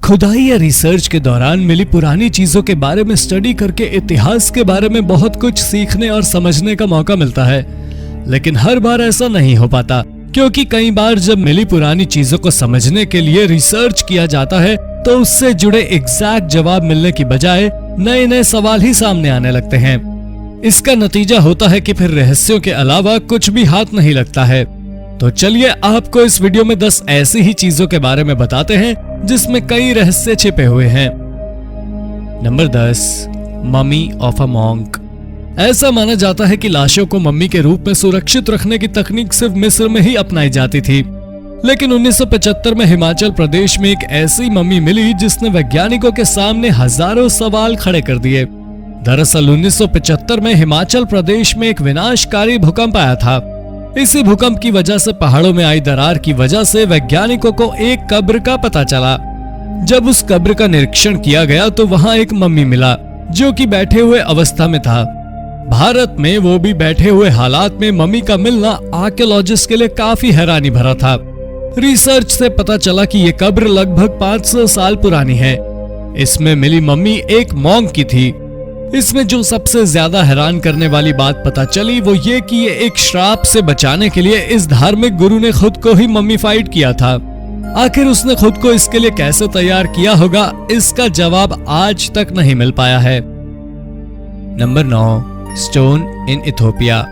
खुदाई या रिसर्च के दौरान मिली पुरानी चीजों के बारे में स्टडी करके इतिहास के बारे में बहुत कुछ सीखने और समझने का मौका मिलता है, लेकिन हर बार ऐसा नहीं हो पाता, क्योंकि कई बार जब मिली पुरानी चीजों को समझने के लिए रिसर्च किया जाता है तो उससे जुड़े एग्जैक्ट जवाब मिलने की बजाय नए नए सवाल ही सामने आने लगते हैं। इसका नतीजा होता है कि फिर रहस्यों के अलावा कुछ भी हाथ नहीं लगता है। तो चलिए आपको इस वीडियो में 10 ऐसी ही चीजों के बारे में बताते हैं जिसमें कई रहस्य छिपे हुए हैं। Number 10, mummy of a monk. ऐसा माना जाता है कि लाशों को मम्मी के रूप में सुरक्षित रखने की तकनीक सिर्फ मिस्र में ही अपनाई जाती थी, लेकिन 1975 में हिमाचल प्रदेश में एक ऐसी मम्मी मिली जिसने वैज्ञानिकों के सामने हजारों सवाल खड़े कर दिए। दरअसल 1975 में हिमाचल प्रदेश में एक विनाशकारी भूकंप आया था। इसी भूकंप की वजह से पहाड़ों में आई दरार की वजह से वैज्ञानिकों को एक कब्र का पता चला। जब उस कब्र का निरीक्षण किया गया तो वहां एक मम्मी मिला जो कि बैठे हुए अवस्था में था। भारत में वो भी बैठे हुए हालात में मम्मी का मिलना आर्कियोलॉजिस्ट के लिए काफी हैरानी भरा था। रिसर्च से पता चला कि ये कब्र लगभग 500 साल पुरानी है। इसमें मिली मम्मी एक मॉन्क की थी। इसमें जो सबसे ज्यादा हैरान करने वाली बात पता चली वो ये कि ये एक श्राप से बचाने के लिए इस धार्मिक गुरु ने खुद को ही मम्मीफाइड किया था। आखिर उसने खुद को इसके लिए कैसे तैयार किया होगा, इसका जवाब आज तक नहीं मिल पाया है। Number 9, stone in Ethiopia.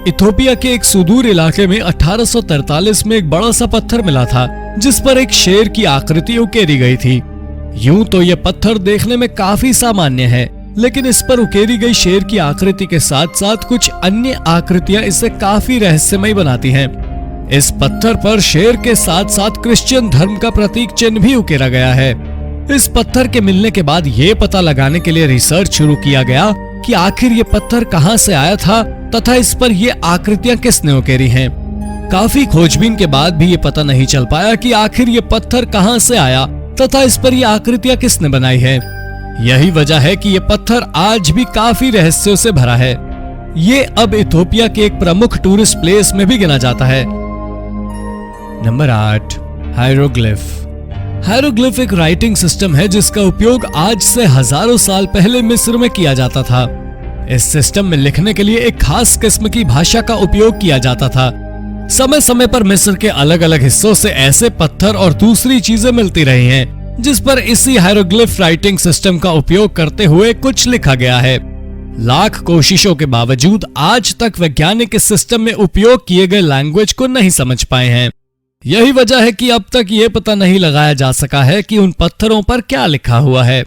Ethiopia के एक सुदूर इलाके में 1843 में एक बड़ा सा पत्थर मिला था जिस पर एक शेर की आकृति उकेरी गई थी। यूं तो यह पत्थर देखने में काफी सामान्य है, लेकिन इस पर उकेरी गई शेर की आकृति के साथ साथ कुछ अन्य आकृतियां इसे काफी रहस्यमय बनाती हैं। इस पत्थर पर शेर के साथ साथ क्रिश्चियन धर्म का प्रतीक चिन्ह भी उकेरा गया है। इस पत्थर के मिलने के बाद ये पता लगाने के लिए रिसर्च शुरू किया गया कि आखिर ये पत्थर कहां से आया था तथा इस पर ये आकृतियां किसने उकेरी हैं। काफी खोजबीन के बाद भी ये पता नहीं चल पाया कि आखिर ये पत्थर कहां से आया तथा इस पर ये आकृतियां किसने बनाई है। यही वजह है कि ये पत्थर आज भी काफी रहस्यों से भरा है। ये अब इथोपिया के एक प्रमुख टूरिस्ट प्लेस में भी गिना जाता है। नंबर 8, हायरोग्लिफ। हायरोग्लिफ एक राइटिंग सिस्टम है जिसका उपयोग आज से हजारों साल पहले मिस्र में किया जाता था। इस सिस्टम में लिखने के लिए एक खास किस्म की भाषा का उपयोग किया जाता था। समय समय पर मिस्र के अलग अलग हिस्सों से ऐसे पत्थर और दूसरी चीजें मिलती रही हैं जिस पर इसी हायरोग्लिफ राइटिंग सिस्टम का उपयोग करते हुए कुछ लिखा गया है। लाख कोशिशों के बावजूद आज तक वैज्ञानिक इस सिस्टम में उपयोग किए गए लैंग्वेज को नहीं समझ पाए हैं। यही वजह है कि अब तक ये पता नहीं लगाया जा सका है कि उन पत्थरों पर क्या लिखा हुआ है।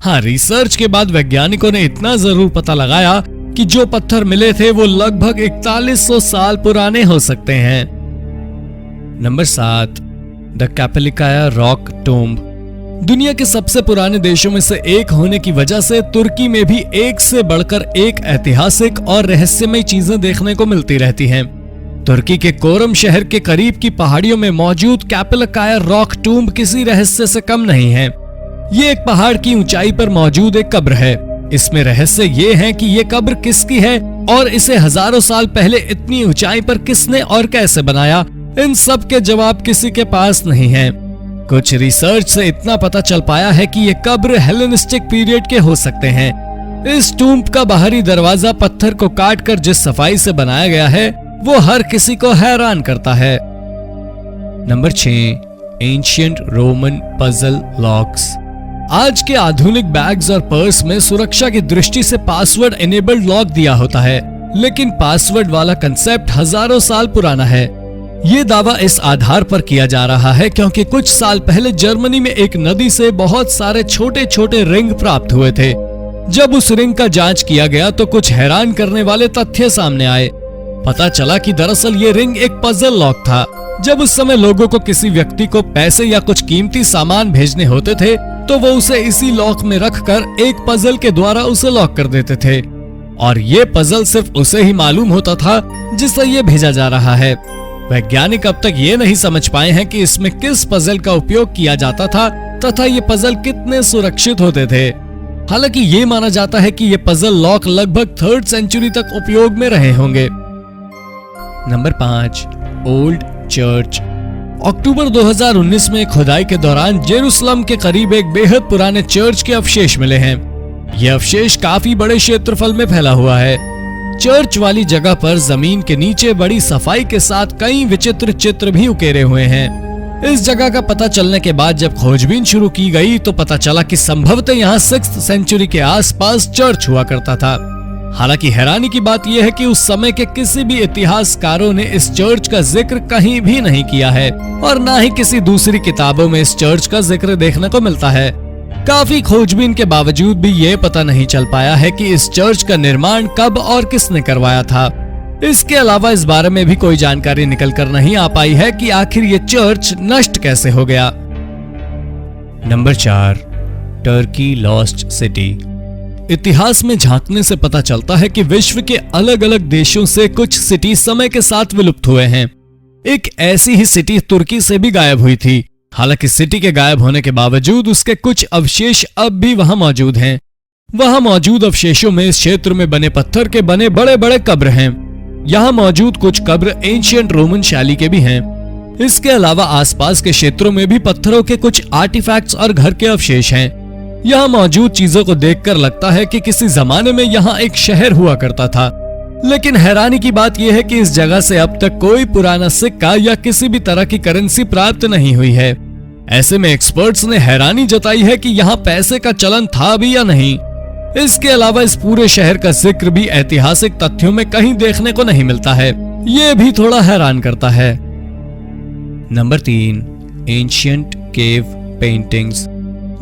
हाँ, रिसर्च के बाद वैज्ञानिकों ने इतना जरूर पता लगाया कि जो पत्थर मिले थे वो लगभग 4100 साल पुराने हो सकते हैं। Number 7, the Kapelikaya rock tomb. दुनिया के सबसे पुराने देशों में से एक होने की वजह से तुर्की में भी एक से बढ़कर एक ऐतिहासिक और रहस्यमय चीजें देखने को मिलती रहती हैं। तुर्की के कोरम शहर के करीब की पहाड़ियों में मौजूद कैपेलिकाया रॉक टूम्ब किसी रहस्य से कम नहीं है। ये एक पहाड़ की ऊंचाई पर मौजूद एक कब्र है। इसमें रहस्य ये है कि ये कब्र किसकी है और इसे हजारों साल पहले इतनी ऊंचाई पर किसने और कैसे बनाया, इन सब के जवाब किसी के पास नहीं है। कुछ रिसर्च से इतना पता चल पाया है कि ये कब्र हेलेनिस्टिक पीरियड के हो सकते हैं। इस टूम्ब का बाहरी दरवाजा पत्थर को काटकर जिस सफाई से बनाया गया है वो हर किसी को हैरान करता है। Number 6, ancient Roman puzzle locks. आज के आधुनिक बैग्स और पर्स में सुरक्षा की दृष्टि से पासवर्ड इनेबल्ड लॉक दिया होता है, लेकिन पासवर्ड वाला कंसेप्ट हजारों साल पुराना है। ये दावा इस आधार पर किया जा रहा है क्योंकि कुछ साल पहले जर्मनी में एक नदी से बहुत सारे छोटे छोटे रिंग प्राप्त हुए थे। जब उस रिंग का जांच किया गया तो कुछ हैरान करने वाले तथ्य सामने आए। पता चला कि दरअसल ये रिंग एक पजल लॉक था। जब उस समय लोगों को किसी व्यक्ति को पैसे या कुछ कीमती सामान भेजने होते थे तो वो उसे इसी लॉक में रखकर एक पजल के द्वारा उसे लॉक कर देते थे, और ये पजल सिर्फ उसे ही मालूम होता था जिसे ये भेजा जा रहा है। वैज्ञानिक अब तक ये नहीं समझ पाए हैं कि इसमें किस पजल का उपयोग किया जाता था तथा ये पजल कितने सुरक्षित होते थे। हालांकि ये माना जाता है कि ये पजल लॉक लगभग 3rd सेंचुरी तक उपयोग में रहे होंगे। Number 5, old church. अक्टूबर 2019 में खुदाई के दौरान जेरूसलम के करीब एक बेहद पुराने चर्च के अवशेष मिले हैं। ये अवशेष काफी बड़े क्षेत्रफल में फैला हुआ है। चर्च वाली जगह पर जमीन के नीचे बड़ी सफाई के साथ कई विचित्र चित्र भी उकेरे हुए हैं। इस जगह का पता चलने के बाद जब खोजबीन शुरू की गई तो पता चला कि संभवतः यहाँ 6th सेंचुरी के आसपास चर्च हुआ करता था। हालांकि हैरानी की बात यह है कि उस समय के किसी भी इतिहासकारों ने इस चर्च का जिक्र कहीं भी नहीं किया है और ना ही किसी दूसरी किताबों में इस चर्च का जिक्र देखने को मिलता है। काफी खोजबीन के बावजूद भी ये पता नहीं चल पाया है कि इस चर्च का निर्माण कब और किसने करवाया था। इसके अलावा इस बारे में भी कोई जानकारी निकल कर नहीं आ पाई है कि आखिर ये चर्च नष्ट कैसे हो गया। Number 4, Turkey lost city. इतिहास में झांकने से पता चलता है कि विश्व के अलग अलग देशों से कुछ सिटी समय के साथ विलुप्त हुए हैं। एक ऐसी ही सिटी तुर्की से भी गायब हुई थी। हालांकि सिटी के गायब होने के बावजूद उसके कुछ अवशेष अब भी वहां मौजूद हैं। वहां मौजूद अवशेषों में इस क्षेत्र में बने पत्थर के बने बड़े बड़े कब्र हैं। यहाँ मौजूद कुछ कब्र एंशिएंट रोमन शैली के भी हैं। इसके अलावा आसपास के क्षेत्रों में भी पत्थरों के कुछ आर्टिफैक्ट्स और घर के अवशेष हैं। यहाँ मौजूद चीजों को देखकर लगता है कि किसी जमाने में यहाँ एक शहर हुआ करता था। लेकिन हैरानी की बात यह है कि इस जगह से अब तक कोई पुराना सिक्का या किसी भी तरह की करेंसी प्राप्त नहीं हुई है। ऐसे में एक्सपर्ट्स ने हैरानी जताई है कि यहाँ पैसे का चलन था भी या नहीं। इसके अलावा इस पूरे शहर का जिक्र भी ऐतिहासिक तथ्यों में कहीं देखने को नहीं मिलता है। ये भी थोड़ा हैरान करता है। Number 3, ancient cave paintings.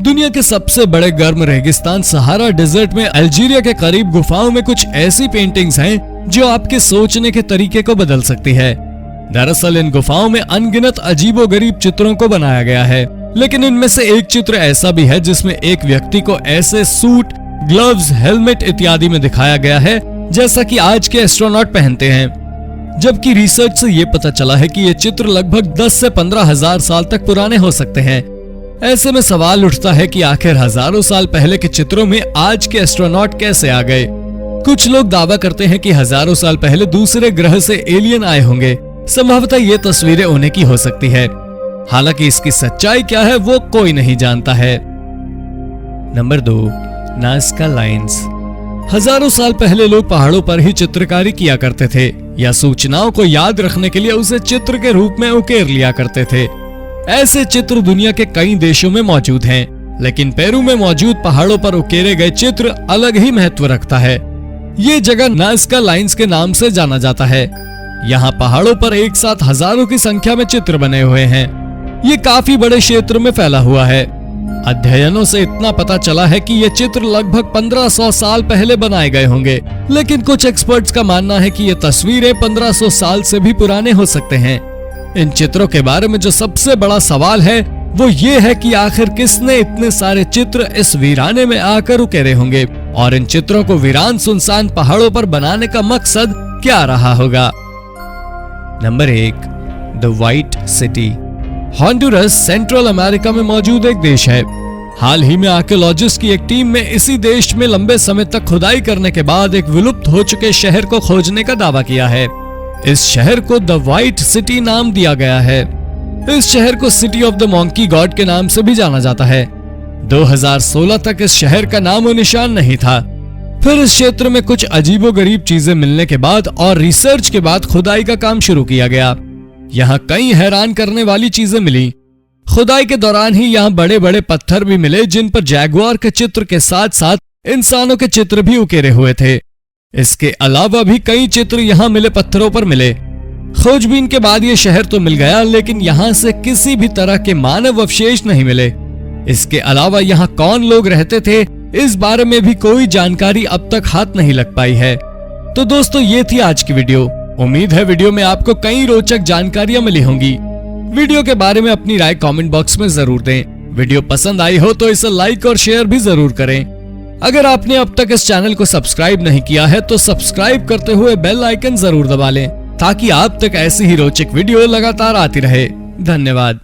दुनिया के सबसे बड़े गर्म रेगिस्तान सहारा डेजर्ट में अल्जीरिया के करीब गुफाओं में कुछ ऐसी पेंटिंग्स हैं जो आपके सोचने के तरीके को बदल सकती है। दरअसल इन गुफाओं में अनगिनत अजीबोगरीब चित्रों को बनाया गया है, लेकिन इनमें से एक चित्र ऐसा भी है जिसमें एक व्यक्ति को ऐसे सूट, ग्लव्स, हेलमेट इत्यादि में दिखाया गया है जैसा कि आज के एस्ट्रोनॉट पहनते हैं। जबकि रिसर्च से ये पता चला है कि ये चित्र लगभग 10 से 15 हजार साल तक पुराने हो सकते हैं। ऐसे में सवाल उठता है कि आखिर हजारों साल पहले के चित्रों में आज के एस्ट्रोनॉट कैसे आ गए। कुछ लोग दावा करते हैं कि हजारों साल पहले दूसरे ग्रह से एलियन आए होंगे। संभवतः ये तस्वीरें उन्हीं की हो सकती है। हालांकि इसकी सच्चाई क्या है वो कोई नहीं जानता है। Number 2, Nazca lines. हजारों साल पहले लोग पहाड़ों पर ही चित्रकारी किया करते थे या सूचनाओं को याद रखने के लिए उसे चित्र के रूप में उकेर लिया करते थे। ऐसे चित्र दुनिया के कई देशों में मौजूद हैं, लेकिन पेरू में मौजूद पहाड़ों पर उकेरे गए चित्र अलग ही महत्व रखता है। ये जगह नाज़का लाइन्स के नाम से जाना जाता है। यहाँ पहाड़ों पर एक साथ हजारों की संख्या में चित्र बने हुए हैं। ये काफी बड़े क्षेत्र में फैला हुआ है। अध्ययनों से इतना पता चला है कि ये चित्र लगभग 1500 साल पहले बनाए गए होंगे, लेकिन कुछ एक्सपर्ट्स का मानना है कि ये तस्वीरें 1500 साल से भी पुराने हो सकते हैं। इन चित्रों के बारे में जो सबसे बड़ा सवाल है वो ये है कि आखिर किसने इतने सारे चित्र इस वीराने में आकर उकेरे होंगे और इन चित्रों को वीरान सुनसान पहाड़ों पर बनाने का मकसद क्या रहा होगा। Number 1, the white city. Honduras central America में मौजूद एक देश है। हाल ही में आर्कियोलॉजिस्ट की एक टीम में इसी देश में लंबे समय तक खुदाई करने के बाद एक विलुप्त हो चुके शहर को खोजने का दावा किया है। इस शहर को द व्हाइट सिटी नाम दिया गया है। इस शहर को city of the monkey God के नाम से भी जाना जाता है। 2016 तक इस शहर का नामो निशान नहीं था। फिर इस क्षेत्र में कुछ अजीबोगरीब चीजें मिलने के बाद और रिसर्च के बाद खुदाई का काम शुरू किया गया। यहाँ कई हैरान करने वाली चीजें मिली। खुदाई के दौरान ही यहाँ बड़े बड़े पत्थर भी मिले जिन पर जैगुआर के चित्र के साथ साथ इंसानों के चित्र भी उकेरे हुए थे। इसके अलावा भी कई चित्र यहाँ मिले पत्थरों पर मिले। खोजबीन के बाद ये शहर तो मिल गया, लेकिन यहाँ से किसी भी तरह के मानव अवशेष नहीं मिले। इसके अलावा यहाँ कौन लोग रहते थे इस बारे में भी कोई जानकारी अब तक हाथ नहीं लग पाई है। तो दोस्तों ये थी आज की वीडियो। उम्मीद है वीडियो में आपको कई रोचक जानकारियां मिली होंगी। वीडियो के बारे में अपनी राय कमेंट बॉक्स में जरूर दें। वीडियो पसंद आई हो तो इसे लाइक और शेयर भी जरूर करें। अगर आपने अब तक इस चैनल को सब्सक्राइब नहीं किया है तो सब्सक्राइब करते हुए बेल आइकन जरूर दबा लें ताकि आप तक ऐसी ही रोचक वीडियो लगातार आती रहे। धन्यवाद।